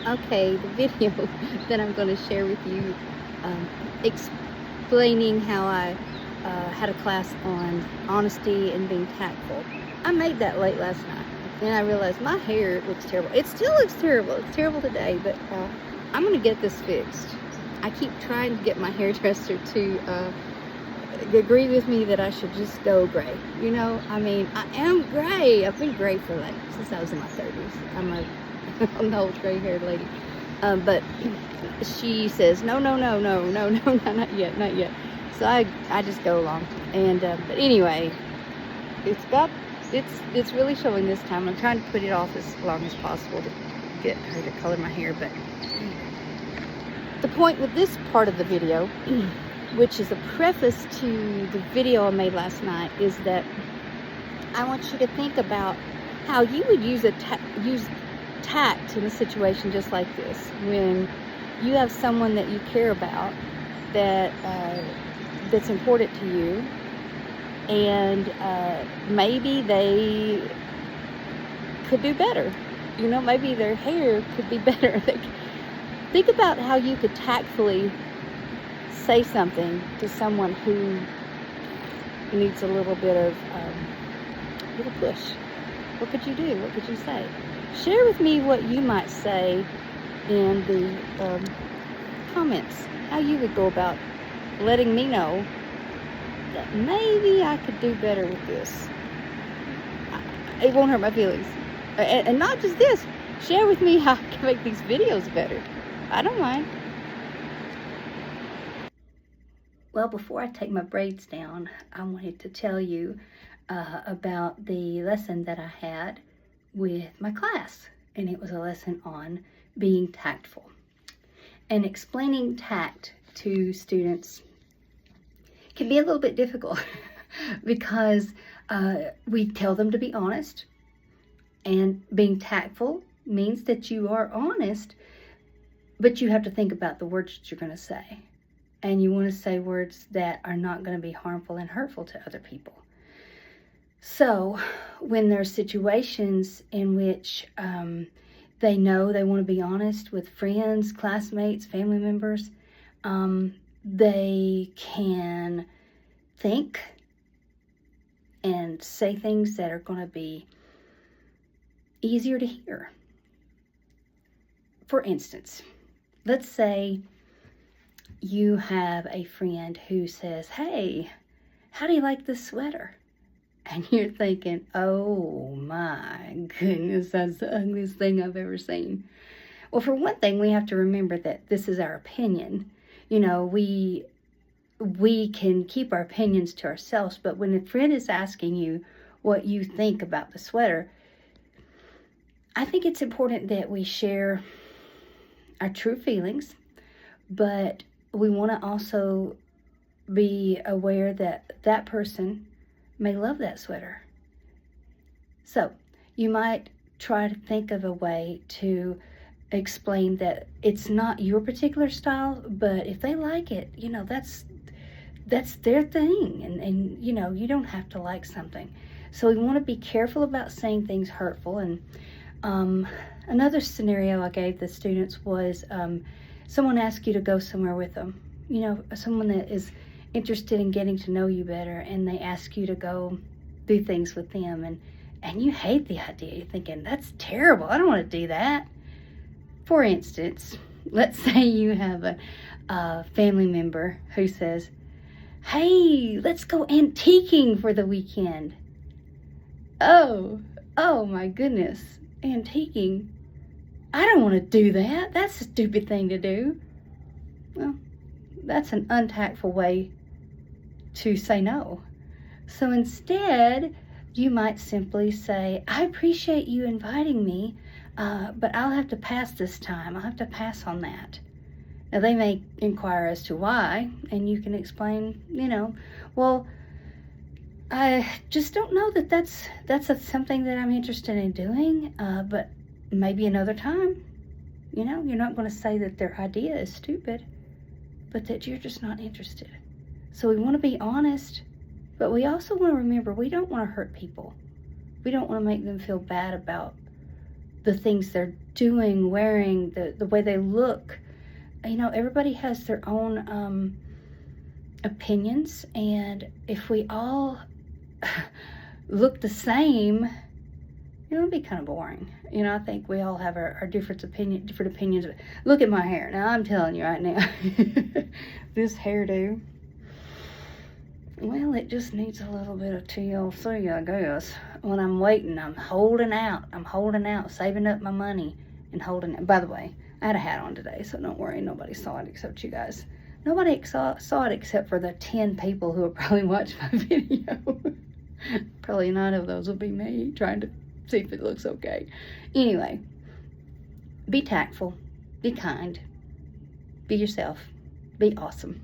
Okay, the video that I'm going to share with you, explaining how I had a class on honesty and being tactful. I made that late last night, and I realized my hair looks terrible. It still looks terrible. It's terrible today, but I'm going to get this fixed. I keep trying to get my hairdresser to agree with me that I should just go gray. You know, I mean, I am gray. I've been gray for since I was in my 30s. I'm an old gray-haired lady. But she says, no, no, no, no, no, no, no, not yet, not yet. So I just go along. And but anyway, it's really showing this time. I'm trying to put it off as long as possible to get her to color my hair. But the point with this part of the video, which is a preface to the video I made last night, is that I want you to think about how you would use tact in a situation just like this, when you have someone that you care about that that's important to you, and maybe they could do better. You know, maybe their hair could be better. Think about how you could tactfully say something to someone who needs a little bit of little push. What could you do? What could you say? Share with me what you might say in the comments, how you would go about letting me know that maybe I could do better with this. It won't hurt my feelings. And not just this, share with me how I can make these videos better. I don't mind. Well, before I take my braids down, I wanted to tell you about the lesson that I had with my class. And it was a lesson on being tactful. And explaining tact to students can be a little bit difficult because we tell them to be honest. And being tactful means that you are honest, but you have to think about the words that you're going to say. And you want to say words that are not going to be harmful and hurtful to other people. So when there's situations in which they know they want to be honest with friends, classmates, family members, they can think and say things that are going to be easier to hear. For instance, let's say you have a friend who says, hey, how do you like this sweater? And you're thinking, oh my goodness, that's the ugliest thing I've ever seen. Well, for one thing, we have to remember that this is our opinion. You know, we can keep our opinions to ourselves, but when a friend is asking you what you think about the sweater, I think it's important that we share our true feelings, but we want to also be aware that that person may love that sweater. So you might try to think of a way to explain that it's not your particular style, but if they like it, you know, that's their thing, and you know, you don't have to like something. So we want to be careful about saying things hurtful. And another scenario I gave the students was someone asked you to go somewhere with them, you know, someone that is interested in getting to know you better, and they ask you to go do things with them, and you hate the idea. You're thinking, that's terrible, I don't want to do that. For instance, let's say you have a family member who says, hey, let's go antiquing for the weekend. Oh my goodness, antiquing? I don't want to do that. That's a stupid thing to do. Well, that's an untactful way to say no. So instead, you might simply say, I appreciate you inviting me, but I'll have to pass this time. I'll have to pass on that. Now, they may inquire as to why, and you can explain, you know, well, I just don't know that that's something that I'm interested in doing, but maybe another time. You know, you're not going to say that their idea is stupid, but that you're just not interested. So we want to be honest, but we also want to remember we don't want to hurt people. We don't want to make them feel bad about the things they're doing, wearing, the way they look. You know, everybody has their own opinions, and if we all look the same, you know, it'd be kind of boring. You know, I think we all have our different opinions. Look at my hair. Now, I'm telling you right now, this hairdo, well, it just needs a little bit of TLC, I guess. When I'm waiting, I'm holding out, saving up my money and holding it. By the way, I had a hat on today, so don't worry, nobody saw it except you guys. Nobody saw it except for the 10 people who will probably watch my video. Probably 9 of those will be me trying to see if it looks okay. Anyway, be tactful, be kind, be yourself, be awesome.